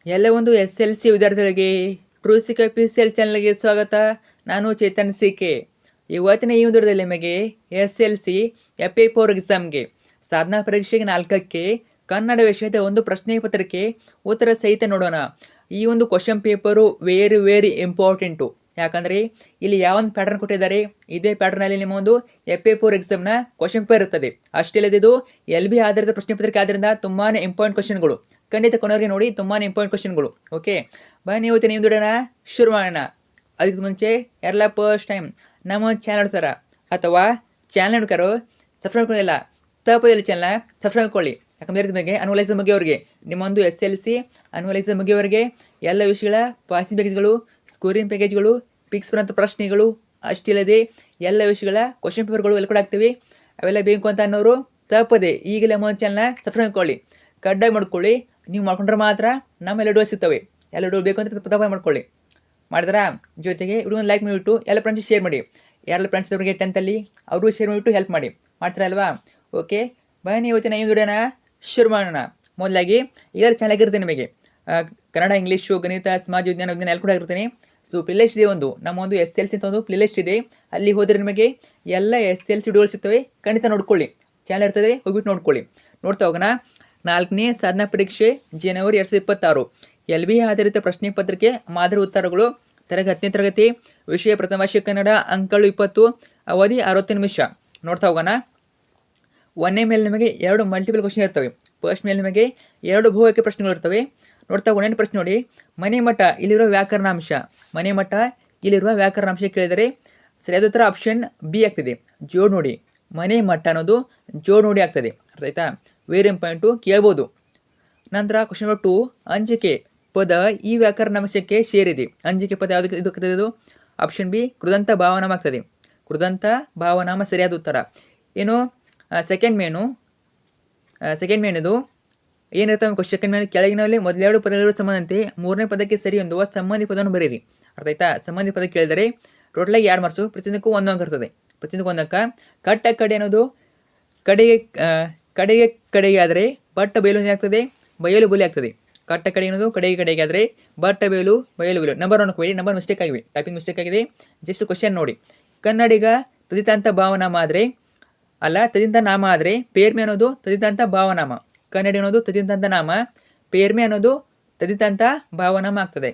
ಎಲ್ಲ ಒಂದು SLC ವಿದ್ಯಾರ್ಥಿಗಳಿಗೆ ಟ್ರೂಸಿಕ್ PCL ಚಾನಲ್ಗೆ ಸ್ವಾಗತ. ನಾನು ಚೇತನ್ CK. ಇವತ್ತಿನ ಈ ವಿಡಿಯೋದಲ್ಲಿ ನಿಮಗೆ SLC FA4 ಎಕ್ಸಾಮ್ಗೆ ಸಾಧನಾ ಪರೀಕ್ಷೆಗೆ 4ಕ್ಕೆ ಕನ್ನಡ ವಿಷಯದ ಒಂದು ಪ್ರಶ್ನೆ ಪತ್ರಿಕೆ ಉತ್ತರ ಸಹಿತ ನೋಡೋಣ. ಈ ಒಂದು ಕ್ವಶನ್ ಪೇಪರು ವೆರಿ ಇಂಪಾರ್ಟೆಂಟು. ಯಾಕಂದರೆ ಇಲ್ಲಿ ಯಾವೊಂದು ಪ್ಯಾಟರ್ನ್ ಕೊಟ್ಟಿದ್ದಾರೆ, ಇದೇ ಪ್ಯಾಟರ್ನಲ್ಲಿ ನಿಮ್ಮ ಒಂದು FA4 ಎಕ್ಸಾಮ್ನ ಕ್ವಶನ್ ಪೇಪರ್ ಇರ್ತದೆ. ಅಷ್ಟೇ ಅಲ್ಲದೆ ಇದು LB ಆಧಾರಿತ ಪ್ರಶ್ನೆ ಪತ್ರಿಕೆ ಆದ್ದರಿಂದ ತುಂಬಾ ಇಂಪಾರ್ಟೆಂಟ್ ಕ್ವಶನ್ಗಳು. ಖಂಡಿತ ಕೊನೆಯವರೆಗೆ ನೋಡಿ, ತುಂಬಾ ಇಂಪಾರ್ಟೆಂಟ್ ಕ್ವಶನ್ಗಳು. ಓಕೆ, ಬನ್ನಿ ಇವತ್ತು ನೀವು ವಿಡಿಯೋನ ಶುರು ಮಾಡೋಣ. ಅದಕ್ಕೆ ಮುಂಚೆ ಎಲ್ಲ ಫಸ್ಟ್ ಟೈಮ್ ನಮ್ಮ ಚಾನಲ್ ನೋಡ್ತಾರ ಅಥವಾ ಚಾನಲ್ ನೋಡ್ಕಾರೋ ಸಬ್ಸ್ಕ್ರೈಬ್ ಮಾಡಿಲ್ಲ ತಪ್ಪದಲ್ಲಿ ಚಾನಲ್ನ ಸಬ್ಸ್ಕ್ರೈಬ್ ಮಾಡ್ಕೊಳ್ಳಿ. ಯಾಕಂದರೆ ಬಗ್ಗೆ ಅನ್ವಲೈಸರ್ ಮುಗಿಯವರೆಗೆ ನಿಮ್ಮೊಂದು SLC ಅನ್ವಲೈಸರ್ ಮುಗಿಯವರೆಗೆ ಎಲ್ಲ ವಿಷಯಗಳ ಪಾಸಿಂಗ್ ಪ್ಯಾಕೇಜ್ಗಳು, ಸ್ಕೋರಿಂಗ್ ಪ್ಯಾಕೇಜ್ಗಳು, ಪಿಕ್ಸ್ ಬರೋಂಥ ಪ್ರಶ್ನೆಗಳು, ಅಷ್ಟಿಲ್ಲದೆ ಎಲ್ಲ ವಿಷಯಗಳ ಕ್ವಶನ್ ಪೇಪರ್ಗಳು ಎಲ್ಲ ಕೂಡ ಆಗ್ತೀವಿ. ಅವೆಲ್ಲ ಬೇಕು ಅಂತ ಅನ್ನೋರು ತಪ್ಪದೆ ಈಗಲೇ ನಮ್ಮ ಚಾನಲ್ನ ಸಬ್ಸ್ಕ್ರೈಬ್ ಮಾಡ್ಕೊಳ್ಳಿ, ಕಡ್ಡಾಯ ಮಾಡ್ಕೊಳ್ಳಿ. ನೀವು ಮಾಡ್ಕೊಂಡ್ರೆ ಮಾತ್ರ ನಮ್ಮ ಎಲ್ಲ ಸಿಗ್ತವೆ. ಎಲ್ಲ ಬೇಕು ಅಂತ ತಪ್ಪ ಮಾಡ್ಕೊಳ್ಳಿ. ಮಾಡಿದ್ರ ಜೊತೆಗೆ ಹುಡುಗನ ಲೈಕ್ ಮಾಡಿಬಿಟ್ಟು ಎಲ್ಲ ಫ್ರೆಂಡ್ಸ್ ಶೇರ್ ಮಾಡಿ. ಯಾರೆಲ್ಲ ಫ್ರೆಂಡ್ಸ್ ಅವರಿಗೆ 10th ಅವರು ಶೇರ್ ಮಾಡಿಬಿಟ್ಟು ಹೆಲ್ಪ್ ಮಾಡಿ. ಮಾಡ್ತಾರೆ ಅಲ್ವಾ? ಓಕೆ, ಬನ್ನಿ ಇವತ್ತಿನ ಈ ವಿಡಿಯೋನ ಶುರು ಮಾಡೋಣ. ಮೊದಲಾಗಿ ಇದರ ಚೆನ್ನಾಗಿರ್ತೀನಿ ನಿಮಗೆ ಕನ್ನಡ, ಇಂಗ್ಲೀಷು, ಗಣಿತ, ಸಮಾಜ ವಿಜ್ಞಾನ ಎಲ್ಲ ಕೂಡ ಆಗಿರ್ತೀನಿ. ಸೊ ಪ್ಲೇಲಿಸ್ಟ್ ಇದೆ, ನಮ್ಮ ಒಂದು SLC ಅಂತ ಒಂದು ಪ್ಲೇಲಿಸ್ಟ್ ಇದೆ. ಅಲ್ಲಿ ಹೋದರೆ ನಿಮಗೆ ಎಲ್ಲ SLC ವಿಡಿಯೋಗಳು ಸಿಗ್ತವೆ. ಖಂಡಿತ ನೋಡ್ಕೊಳ್ಳಿ, ಚಾನಲ್ ಇರ್ತದೆ, ಹೋಗ್ಬಿಟ್ಟು ನೋಡ್ಕೊಳ್ಳಿ. ನೋಡ್ತಾ ಹೋಗೋಣ. 4ನೇ ಸಾಧನಾ ಪರೀಕ್ಷೆ ಜನವರಿ 2026 LB ಆಧಾರಿತ ಪ್ರಶ್ನೆ ಪತ್ರಿಕೆ ಮಾದರಿ ಉತ್ತರಗಳು, 10ನೇ ತರಗತಿ, ವಿಷಯ ಪ್ರಥಮ ಭಾಷೆ ಕನ್ನಡ, ಅಂಕಗಳು 20, ಅವಧಿ 60 ನಿಮಿಷ. ನೋಡ್ತಾ ಹೋಗೋಣ. 1ನೇ ಮೇಲೆ ನಿಮಗೆ 2 ಮಲ್ಟಿಪಲ್ ಕ್ವಶನ್ ಇರ್ತವೆ. ಫಸ್ಟ್ ಮೇಲೆ ನಿಮಗೆ 2 ಬಹುವಾಕ್ಯ ಪ್ರಶ್ನೆಗಳು ಇರ್ತವೆ. ನೋಡ್ತಾ 1ನೇ ಪ್ರಶ್ನೆ ನೋಡಿ, ಮನೆ ಮಠ ಇಲ್ಲಿರುವ ವ್ಯಾಕರಣಾಂಶ. ಮನೆ ಮಠ ಇಲ್ಲಿರುವ ವ್ಯಾಕರಣಾಂಶ ಕೇಳಿದರೆ ಸರಿಯಾದ ಉತ್ತರ ಆಪ್ಷನ್ ಬಿ ಆಗ್ತದೆ, ಜೋಡ್ ನೋಡಿ. ಮನೆ ಮಠ ಅನ್ನೋದು ಜೋಡ್ ನೋಡಿ ಆಗ್ತದೆ. ಅರ್ಥ ಆಯ್ತಾ? ವೆರಿ ಇಂಪಾರ್ಟೆಂಟು, ಕೇಳ್ಬೋದು. ನಂತರ ಕ್ವಶನ್ ನಂಬರ್ 2, ಅಂಜಿಕೆ ಪದ ಈ ವ್ಯಾಕರಣಾಂಶಕ್ಕೆ ಸೇರಿದೆ. ಅಂಜಿಕೆ ಪದ ಯಾವುದಕ್ಕೆ ಇದು ಆಗ್ತದೆ? ಇದು ಆಪ್ಷನ್ ಬಿ ಕೃದಂತ ಭಾವನಾಮ ಆಗ್ತದೆ. ಕೃದಂತ ಭಾವನಾಮ ಸರಿಯಾದ ಉತ್ತರ. ಏನು ಸೆಕೆಂಡ್ ಮೇನಿದು ಏನಿರ್ತವೆ? ಸೆಕೆಂಡ್ ಮೇನ್ ಕೆಳಗಿನಲ್ಲಿ ಮೊದಲ 2 ಪದಗಳು ಸಂಬಂಧಂತೆ 3ನೇ ಪದಕ್ಕೆ ಸರಿ ಹೊಂದುವ ಸಂಬಂಧಿ ಪದವನ್ನು ಬರೀರಿ. ಅರ್ಥ ಆಯ್ತಾ? ಸಂಬಂಧಿ ಪದ ಕೇಳಿದರೆ ಟೋಟಲಾಗಿ 2 ಮಾರ್ಕ್ಸು, ಪ್ರತಿಯೊಂದಕ್ಕೂ 1 ಅಂಕ ಇರ್ತದೆ. ಪ್ರತಿಯೊಂದಕ್ಕೂ 1 ಅಂಕ. ಕಟ್ಟ ಕಡೆ ಅನ್ನೋದು ಕಡೆಗೆ ಆದರೆ ಬಟ್ಟ ಬಯಲು ಆಗ್ತದೆ, ಬಯಲು ಬುಲಿ ಆಗ್ತದೆ. ಕಟ್ಟ ಕಡೆ ಅನ್ನೋದು ಕಡೆಗೆ ಆದರೆ ಬಟ್ಟ ಬಯಲು ಬಯಲು ಬಯಲು. ನಂಬರ್ ನೋಡ್ಕೋಬೇಡಿ, ನಂಬರ್ ಮಿಸ್ಟೇಕ್ ಆಗಿವೆ, ಟೈಪಿಂಗ್ ಮಿಸ್ಟೇಕ್ ಆಗಿದೆ. ಜಸ್ಟ್ ಕ್ವಶನ್ ನೋಡಿ. ಕನ್ನಡಿಗ ತದಿತಾಂತ ಭಾವನಾಮ ಆದರೆ ಅಲ್ಲ, ತದಿಂತ ನಾಮ ಆದರೆ ಪೇರ್ಮೆ ಅನ್ನೋದು ತದಿತಾಂತ ಭಾವನಾಮ. ಕನ್ನಡಿ ಅನ್ನೋದು ತದಿತಾಂತ ನಾಮ, ಪೇರ್ಮೆ ಅನ್ನೋದು ತದಿತಾಂತ ಭಾವನಾಮ ಆಗ್ತದೆ.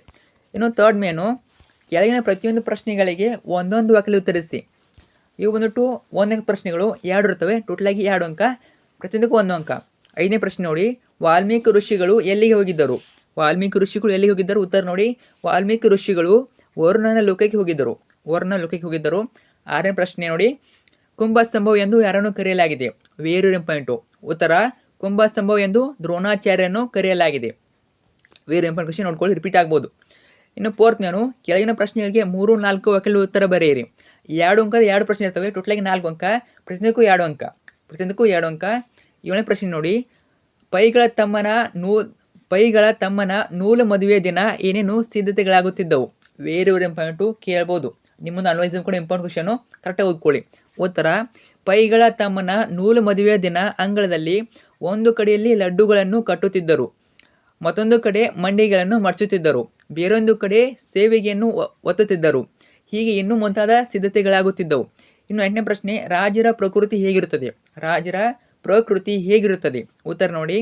ಇನ್ನು ಥರ್ಡ್ ಮೇನು, ಕೆಳಗಿನ ಪ್ರತಿಯೊಂದು ಪ್ರಶ್ನೆಗಳಿಗೆ ಒಂದೊಂದು ವಾಕ್ಯದಲ್ಲಿ ಉತ್ತರಿಸಿ. ಇವು ಬಂದ್ಬಿಟ್ಟು 1ನೇ ಪ್ರಶ್ನೆಗಳು 2 ಇರ್ತವೆ, ಟೋಟಲಾಗಿ 2 ಅಂಕ, ಪ್ರತಿಯೊಂದಕ್ಕೂ 1 ಅಂಕ. 5ನೇ ಪ್ರಶ್ನೆ ನೋಡಿ, ವಾಲ್ಮೀಕಿ ಋಷಿಗಳು ಎಲ್ಲಿಗೆ ಹೋಗಿದ್ದರು? ವಾಲ್ಮೀಕಿ ಋಷಿಗಳು ಎಲ್ಲಿಗೆ ಹೋಗಿದ್ದರು? ಉತ್ತರ ನೋಡಿ, ವಾಲ್ಮೀಕಿ ಋಷಿಗಳು ವರುಣನ ಲೋಕಕ್ಕೆ ಹೋಗಿದ್ದರು. 6ನೇ ಪ್ರಶ್ನೆ ನೋಡಿ, ಕುಂಭಸ್ತಂಭವ ಎಂದು ಯಾರನ್ನು ಕರೆಯಲಾಗಿದೆ? Very important. ಉತ್ತರ ಕುಂಭಸ್ತಂಭವ ಎಂದು ದ್ರೋಣಾಚಾರ್ಯರನ್ನು ಕರೆಯಲಾಗಿದೆ. ವೆರಿ ಇಂಪಾರ್ಟೆಂಟ್ ಕ್ವಶನ್, ನೋಡ್ಕೊಳ್ಳಿ, ರಿಪೀಟ್ ಆಗ್ಬೋದು. ಇನ್ನು 4th ಮೇನು, ಕೆಳಗಿನ ಪ್ರಶ್ನೆಗಳಿಗೆ 3-4 ವಾಕ್ಯದಲ್ಲಿ ಉತ್ತರ ಬರೆಯಿರಿ. 2 ಅಂಕದ 2 ಪ್ರಶ್ನೆ ಇರ್ತವೆ, ಟೋಟಲಾಗಿ 4 ಅಂಕ, ಪ್ರತಿಯೊಂದಕ್ಕೂ 2 ಅಂಕ. 7ನೇ ಪ್ರಶ್ನೆ ನೋಡಿ, ಪೈಗಳ ತಮ್ಮನ ನೂಲು ಮದುವೆ ದಿನ ಏನೇನು ಸಿದ್ಧತೆಗಳಾಗುತ್ತಿದ್ದವು? ವೆರಿ ಇಂಪಾರ್ಟೆಂಟು, ಕೇಳ್ಬೋದು. ನಿಮ್ಮೊಂದು ಅನ್ವೈಸಮ್ ಕೂಡ ಇಂಪಾರ್ಟೆಂಟ್ ಕ್ವಶನು, ಕರೆಕ್ಟಾಗಿ ಓದ್ಕೊಳ್ಳಿ. ಉತ್ತರ, ಪೈಗಳ ತಮ್ಮನ ನೂಲು ಮದುವೆಯ ದಿನ ಅಂಗಳದಲ್ಲಿ ಒಂದು ಕಡೆಯಲ್ಲಿ ಲಡ್ಡುಗಳನ್ನು ಕಟ್ಟುತ್ತಿದ್ದರು, ಮತ್ತೊಂದು ಕಡೆ ಮಂಡಿಗಳನ್ನು ಮಡಚುತ್ತಿದ್ದರು, ಬೇರೊಂದು ಕಡೆ ಸೇವಿಗೆಯನ್ನು ಒತ್ತುತ್ತಿದ್ದರು. ಹೀಗೆ ಇನ್ನೂ ಮುಂತಾದ ಸಿದ್ಧತೆಗಳಾಗುತ್ತಿದ್ದವು. ಇನ್ನು 8ನೇ ಪ್ರಶ್ನೆ, ರಾಜರ ಪ್ರಕೃತಿ ಹೇಗಿರುತ್ತದೆ? ಉತ್ತರ ನೋಡಿ,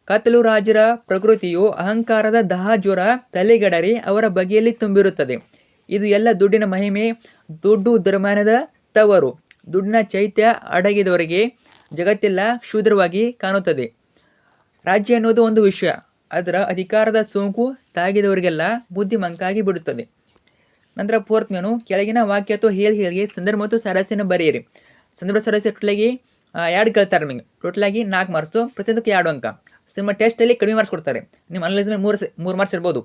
ಕತ್ತಲು ರಾಜರ ಪ್ರಕೃತಿಯು ಅಹಂಕಾರದ ದಾಹ, ಜ್ವರ, ತಲೆಗಡರಿ ಅವರ ಬಗೆಯಲ್ಲಿ ತುಂಬಿರುತ್ತದೆ. ಇದು ಎಲ್ಲ ದುಡ್ಡಿನ ಮಹಿಮೆ, ದುಡ್ಡು ದುರ್ಮಾನದ ತವರು, ದುಡ್ಡಿನ ಚೈತ್ಯ ಅಡಗಿದವರಿಗೆ ಜಗತ್ತೆಲ್ಲ ಕ್ಷುದ್ರವಾಗಿ ಕಾಣುತ್ತದೆ. ರಾಜ್ಯ ಅನ್ನೋದು ಒಂದು ವಿಷಯ, ಅದರ ಅಧಿಕಾರದ ಸೋಂಕು ತಾಗಿದವರಿಗೆಲ್ಲ ಬುದ್ಧಿ ಮಂಕಾಗಿ ಬಿಡುತ್ತದೆ. ನಂತರ 4th ಮೇನು, ಕೆಳಗಿನ ವಾಕ್ಯ ಅಥವಾ ಹೇಳಿಕೆಗಳಿಗೆ ಸಂದರ್ಭ ಮತ್ತು ಸಾರಾಂಶನ ಬರೆಯಿರಿ. ಸಂದರ್ಭ ಸಾರಾಂಶ ಟೋಟಲಾಗಿ 2 ಕೇಳ್ತಾರೆ ನಿಮಗೆ, ಟೋಟಲಾಗಿ 4 ಮಾರ್ಕ್ಸು, ಪ್ರತಿಯೊಂದಕ್ಕೆ 2 ಅಂಕ. ನಿಮ್ಮ ಟೆಸ್ಟಲ್ಲಿ ಕಡಿಮೆ ಮಾರ್ಕ್ಸ್ ಕೊಡ್ತಾರೆ. ನಿಮ್ಮ ಅನಲೈಸ್ ಮೇಲೆ 3 ಮಾರ್ಕ್ಸ್ ಇರ್ಬೋದು.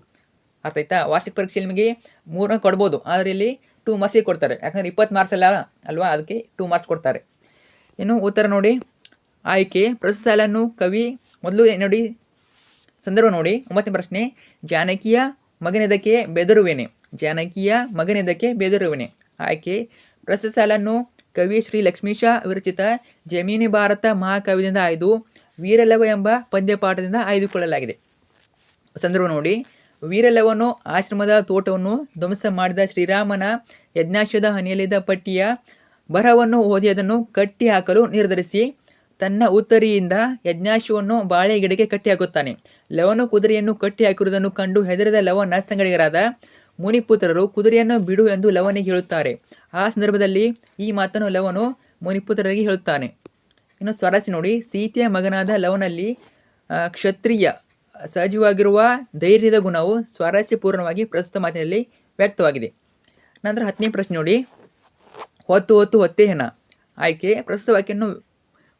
ಅರ್ಥ ಆಯ್ತಾ? ವಾರ್ಷಿಕ ಪರೀಕ್ಷೆಯಲ್ಲಿ ನಿಮಗೆ 3 ಅಂಕ ಕೊಡ್ಬೋದು, ಆದರೆ ಇಲ್ಲಿ 2 ಮಾರ್ಕ್ಸಿಗೆ ಕೊಡ್ತಾರೆ. ಯಾಕಂದರೆ 20 ಮಾರ್ಕ್ಸ್ ಅಲ್ವಾ, ಅದಕ್ಕೆ 2 ಮಾರ್ಕ್ಸ್ ಕೊಡ್ತಾರೆ. ಇನ್ನು ಉತ್ತರ ನೋಡಿ, ಆಯ್ಕೆ ಪ್ರಸ್ತುತ ಸಾಲನ್ನು ಕವಿ ಮೊದಲು ನೋಡಿ, ಸಂದರ್ಭ ನೋಡಿ. 9ನೇ ಪ್ರಶ್ನೆ, ಜಾನಕಿಯ ಮಗನೆದಕ್ಕೆ ಬೆದರುವೆನೆ? ಆಯ್ಕೆ ಪ್ರಸ್ತುತ ಸಾಲನ್ನು ಕವಿ ಶ್ರೀ ಲಕ್ಷ್ಮೀಶ ವಿರಚಿತ ಜಮೀನಿ ಭಾರತ ಮಹಾಕಾವ್ಯದಿಂದ ಆಯ್ದು ವೀರಲವ ಎಂಬ ಪದ್ಯಪಾಠದಿಂದ ಆಯ್ದುಕೊಳ್ಳಲಾಗಿದೆ. ಸಂದರ್ಭ ನೋಡಿ. ವೀರಲವನು ಆಶ್ರಮದ ತೋಟವನ್ನು ಧ್ವಂಸ ಮಾಡಿದ ಶ್ರೀರಾಮನ ಯಜ್ಞಾಶ್ವದ ಹನಿಯಲ್ಲಿದ್ದ ಪಟ್ಟಿಯ ಬರಹವನ್ನು ಓದಿ ಅದನ್ನು ಕಟ್ಟಿ ಹಾಕಲು ನಿರ್ಧರಿಸಿ ತನ್ನ ಉತ್ತರಿಯಿಂದ ಯಜ್ಞಾಶ್ವವನ್ನು ಬಾಳೆ ಗಿಡಕ್ಕೆ ಕಟ್ಟಿ ಹಾಕುತ್ತಾನೆ. ಲವನು ಕುದುರೆಯನ್ನು ಕಟ್ಟಿ ಹಾಕಿರುವುದನ್ನು ಕಂಡು ಹೆದರಿದ ಲವನ ಸಂಗಡಿಗರಾದ ಮುನಿಪುತ್ರರು ಕುದುರೆಯನ್ನು ಬಿಡು ಎಂದು ಲವನಿಗೆ ಹೇಳುತ್ತಾರೆ. ಆ ಸಂದರ್ಭದಲ್ಲಿ ಈ ಮಾತನ್ನು ಲವನು ಮುನಿಪುತ್ರರಿಗೆ ಹೇಳುತ್ತಾನೆ. ಇನ್ನು ಸ್ವಾರಸ್ಯ ನೋಡಿ, ಸೀತೆಯ ಮಗನಾದ ಲವನಲ್ಲಿ ಕ್ಷತ್ರಿಯ ಸಹಜವಾಗಿರುವ ಧೈರ್ಯದ ಗುಣವು ಸ್ವಾರಸ್ಯಪೂರ್ಣವಾಗಿ ಪ್ರಸ್ತುತ ಮಾತಿನಲ್ಲಿ ವ್ಯಕ್ತವಾಗಿದೆ. ನಂತರ 10ನೇ ಪ್ರಶ್ನೆ ನೋಡಿ, ಹೊತ್ತು ಹೊತ್ತೇ ಹೆಣ. ಆಯ್ಕೆ ಪ್ರಸ್ತುತ ವಾಕ್ಯವನ್ನು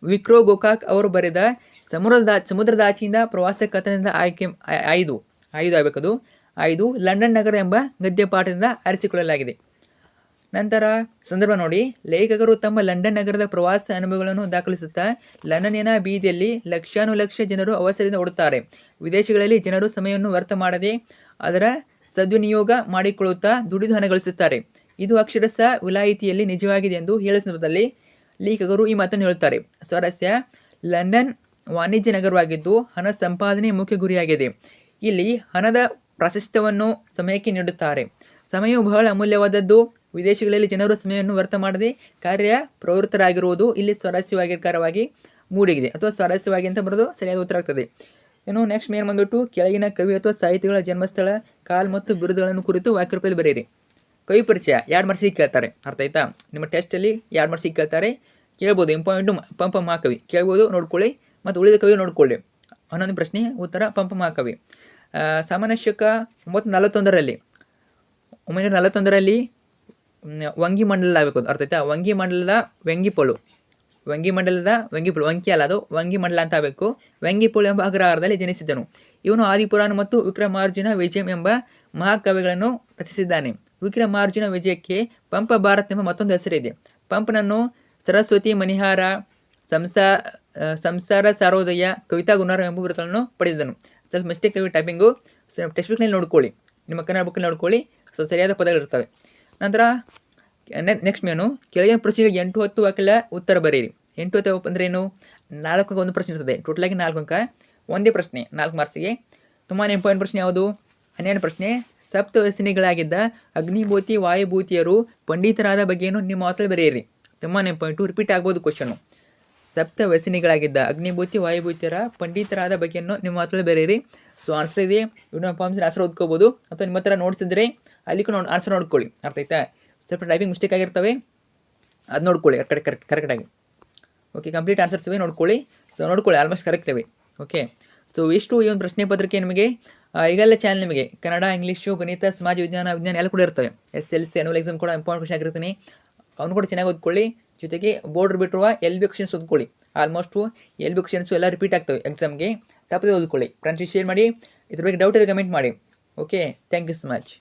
ವಿಕ್ರೋ ಗೋಕಾಕ್ ಅವರು ಬರೆದ ಸಮುದ್ರದಾಚಿಯಿಂದ ಪ್ರವಾಸ ಕಥನದಿಂದ ಆಯ್ಕೆ 5 ಆಗಬೇಕದು 5 ಲಂಡನ್ ನಗರ ಎಂಬ ಗದ್ಯ ಪಾಠದಿಂದ ಆರಿಸಿಕೊಳ್ಳಲಾಗಿದೆ. ನಂತರ ಸಂದರ್ಭ ನೋಡಿ, ಲೇಖಕರು ತಮ್ಮ ಲಂಡನ್ ನಗರದ ಪ್ರವಾಸ ಅನುಭವಗಳನ್ನು ದಾಖಲಿಸುತ್ತಾ ಲಂಡನ್ನಿನ ಬೀದಿಯಲ್ಲಿ ಲಕ್ಷಾನುಲಕ್ಷ ಜನರು ಅವಸರದಿಂದ ಓಡುತ್ತಾರೆ. ವಿದೇಶಗಳಲ್ಲಿ ಜನರು ಸಮಯವನ್ನು ವ್ಯರ್ಥ ಮಾಡದೆ ಅದರ ಸದ್ವಿನಿಯೋಗ ಮಾಡಿಕೊಳ್ಳುತ್ತಾ ದುಡಿದು ಹಣ ಗಳಿಸುತ್ತಾರೆ. ಇದು ಅಕ್ಷರಶಃ ವಿಲಾಯಿತಿಯಲ್ಲಿ ನಿಜವಾಗಿದೆ ಎಂದು ಹೇಳುವ ಸಂದರ್ಭದಲ್ಲಿ ಲೇಖಕರು ಈ ಮಾತನ್ನು ಹೇಳುತ್ತಾರೆ. ಸ್ವಾರಸ್ಯ, ಲಂಡನ್ ವಾಣಿಜ್ಯ ನಗರವಾಗಿದ್ದು ಹಣ ಸಂಪಾದನೆ ಮುಖ್ಯ ಗುರಿಯಾಗಿದೆ. ಇಲ್ಲಿ ಹಣದ ಪ್ರಾಶಸ್ತ್ಯವನ್ನು ಸಮಯಕ್ಕೆ ನೀಡುತ್ತಾರೆ. ಸಮಯವು ಬಹಳ ಅಮೂಲ್ಯವಾದದ್ದು. ವಿದೇಶಗಳಲ್ಲಿ ಜನರು ಸಮಯವನ್ನು ವ್ಯರ್ಥ ಮಾಡದೆ ಕಾರ್ಯ ಪ್ರವೃತ್ತರಾಗಿರುವುದು ಇಲ್ಲಿ ಸ್ವಾರಸ್ಯವಾಗಿ ಮೂಡಿಗಿದೆ ಅಥವಾ ಸ್ವಾರಸ್ಯವಾಗಿ ಅಂತ ಬರೋದು ಸರಿಯಾದ ಉತ್ತರ ಆಗ್ತದೆ. ಇನ್ನು ನೆಕ್ಸ್ಟ್ ಮೇನ್ ಬಂದ್ಬಿಟ್ಟು ಕೆಳಗಿನ ಕವಿ ಅಥವಾ ಸಾಹಿತಿಗಳ ಜನ್ಮಸ್ಥಳ, ಕಾಲ್ ಮತ್ತು ಬಿರುದುಗಳನ್ನು ಕುರಿತು ವಾಕ್ಯ ರೂಪದಲ್ಲಿ ಬರೆಯಿರಿ. ಕವಿ ಪರಿಚಯ 2 ಮಾರ್ಕ್ಸಿಗೆ ಕೇಳ್ತಾರೆ, ಅರ್ಥ ಆಯ್ತಾ? ನಿಮ್ಮ ಟೆಸ್ಟಲ್ಲಿ 2 ಮಾರ್ಕ್ಸಿಗೆ ಕೇಳ್ತಾರೆ, ಕೇಳ್ಬೋದು. ಇಂಪಾರ್ಟೆಂಟು ಪಂಪ ಮಹಾಕವಿ ಕೇಳ್ಬೋದು, ನೋಡ್ಕೊಳ್ಳಿ. ಮತ್ತು ಉಳಿದ ಕವಿ ನೋಡ್ಕೊಳ್ಳಿ. 11ನೇ ಪ್ರಶ್ನೆ ಉತ್ತರ ಪಂಪ ಮಹಾಕವಿ. ಸಾಮಾನ್ಯ ಶಕ 1941ರಲ್ಲಿ ವಂಗಿ ಮಂಡಲ ಆಗಬೇಕು, ಅರ್ಥ ಆಯ್ತಾ? ವಂಗಿ ಮಂಡಲದ ವೆಂಗಿಪೊಳು, ವಂಕಿ ಅಲ್ಲ, ಅದು ವಂಗಿ ಮಂಡಲ ಅಂತ ಆಗಬೇಕು. ವೆಂಗಿಪೊಳು ಎಂಬ ಅಗ್ರಹಾರದಲ್ಲಿ ಜನಿಸಿದ್ದನು. ಇವನು ಆದಿಪುರಾಣ ಮತ್ತು ವಿಕ್ರಮಾರ್ಜುನ ವಿಜಯಂ ಎಂಬ ಮಹಾಕಾವ್ಯಗಳನ್ನು ರಚಿಸಿದ್ದಾನೆ. ವಿಕ್ರಮಾರ್ಜುನ ವಿಜಯಕ್ಕೆ ಪಂಪ ಭಾರತ್ ಎಂಬ ಮತ್ತೊಂದು ಹೆಸರಿದೆ. ಪಂಪನನ್ನು ಸರಸ್ವತಿ ಮಣಿಹಾರ, ಸಂಸಾರ ಸಾರೋದಯ, ಕವಿತಾ ಗುಣಾರ ಎಂಬ ಬಿರುದುಗಳನ್ನು ಪಡೆದಿದ್ದನು. ಸ್ವಲ್ಪ ಮಿಸ್ಟೇಕ್ ಆಗಿ ಟೈಪಿಂಗು ಟೆಕ್ಸ್ಟ್ ಬುಕ್ನಲ್ಲಿ ನೋಡ್ಕೊಳ್ಳಿ, ನಿಮ್ಮ ಕನ್ನಡ ಬುಕ್ಕಲ್ಲಿ ನೋಡ್ಕೊಳ್ಳಿ. ಸೊ ಸರಿಯಾದ ಪದಗಳಿರ್ತವೆ. ನಂತರ ನೆಕ್ಸ್ಟ್ ಮೇನು ಕೆಳಗಿನ ಪ್ರಶ್ನೆಗೆ 8 10 ವಾಕ್ಯಗಳ ಉತ್ತರ ಬರೆಯಿರಿ. 8 10 ಅಂದರೆ ಏನು? 4 ಅಂಕ ಒಂದು ಪ್ರಶ್ನೆ ಇರ್ತದೆ. ಟೋಟಲಾಗಿ 4 ಅಂಕ, ಒಂದೇ ಪ್ರಶ್ನೆ 4 ಮಾರ್ಕ್ಸಿಗೆ. ತುಂಬಾ ಇಂಪಾರ್ಟೆಂಟ್ ಪ್ರಶ್ನೆ ಯಾವುದು? 12ನೇ ಪ್ರಶ್ನೆ, ಸಪ್ತವ್ಯಸನಿಗಳಾಗಿದ್ದ ಅಗ್ನಿಭೂತಿ ವಾಯುಭೂತಿಯರು ಪಂಡಿತರಾದ ಬಗ್ಗೆಯನ್ನು ನಿಮ್ಮ ಮಾತಲ್ಲಿ ಬರೆಯಿರಿ. ತುಂಬಾ ಇಂಪಾರ್ಟೆಂಟು, ರಿಪೀಟ್ ಆಗ್ಬೋದು ಕ್ವಶನು. ಸಪ್ತವ್ಯಸನಿಗಳಾಗಿದ್ದ ಅಗ್ನಿಭೂತಿ ವಾಯುಭೂತಿಯರ ಪಂಡಿತರಾದ ಬಗ್ಗೆಯನ್ನು ನಿಮ್ಮ ಮಾತಲ್ಲಿ ಬರೆಯಿರಿ. ಸೊ ಆನ್ಸರ್ ಇದೆ, ಇವನ್ನ ಫಾರ್ಮ್ಸ್ ಆನ್ಸರ್ ಓದ್ಕೋಬೋದು, ಅಥವಾ ನಿಮ್ಮ ಹತ್ರ ನೋಡ್ಸಿದ್ರೆ ಅಲ್ಲಿಗೂ ಆನ್ಸರ್ ನೋಡ್ಕೊಳ್ಳಿ, ಅರ್ಥ ಆಯ್ತಾ? ಸ್ವಲ್ಪ ಟೈಪಿಂಗ್ ಮಿಸ್ಟೇಕ್ ಆಗಿರ್ತವೆ, ಅದು ನೋಡ್ಕೊಳ್ಳಿ ಕರೆಕ್ಟಾಗಿ. ಓಕೆ, ಕಂಪ್ಲೀಟ್ ಆನ್ಸರ್ಸ್ ಇವೆ, ನೋಡ್ಕೊಳ್ಳಿ. ಸೊ ನೋಡ್ಕೊಳ್ಳಿ, ಆಲ್ಮೋಸ್ಟ್ ಕರೆಕ್ಟ್ ಇವೆ. ಓಕೆ, ಸೊ ಇಷ್ಟು ಈ ಒಂದು ಪ್ರಶ್ನೆ ಪತ್ರಿಕೆ ನಿಮಗೆ ಈಗೆಲ್ಲ ಚಾನಲ್ ನಿಮಗೆ ಕನ್ನಡ, ಇಂಗ್ಲೀಷು, ಗಣಿತ, ಸಮಾಜ ವಿಜ್ಞಾನ ಎಲ್ಲ ಕೂಡ ಇರ್ತವೆ. SLC ಆನ್ಯುವಲ್ ಎಕ್ಸಾಮ್ ಕೂಡ ಇಂಪಾರ್ಟೆಂಟ್ ಕ್ವಶನ್ ಆಗಿರ್ತೀನಿ, ಅವನು ಕೂಡ ಚೆನ್ನಾಗಿ ಓದ್ಕೊಳ್ಳಿ. ಜೊತೆಗೆ ಬೋರ್ಡ್ ಬಿಟ್ಟಿರುವ LB ಕ್ವಶನ್ಸ್ ಓದ್ಕೊಳ್ಳಿ. ಆಲ್ಮೋಸ್ಟು LB ಕ್ವಶನ್ಸು ಎಲ್ಲ ರಿಪೀಟ್ ಆಗ್ತವೆ ಎಕ್ಸಾಮ್ಗೆ, ತಪ್ಪದೆ ಓದ್ಕೊಳ್ಳಿ. ಫ್ರೆಂಡ್ಸ್ ಶೇರ್ ಮಾಡಿ, ಇದ್ರ ಬಗ್ಗೆ ಡೌಟ್ ಇದ್ರೆ ಕಮೆಂಟ್ ಮಾಡಿ. Okay, thank you so much.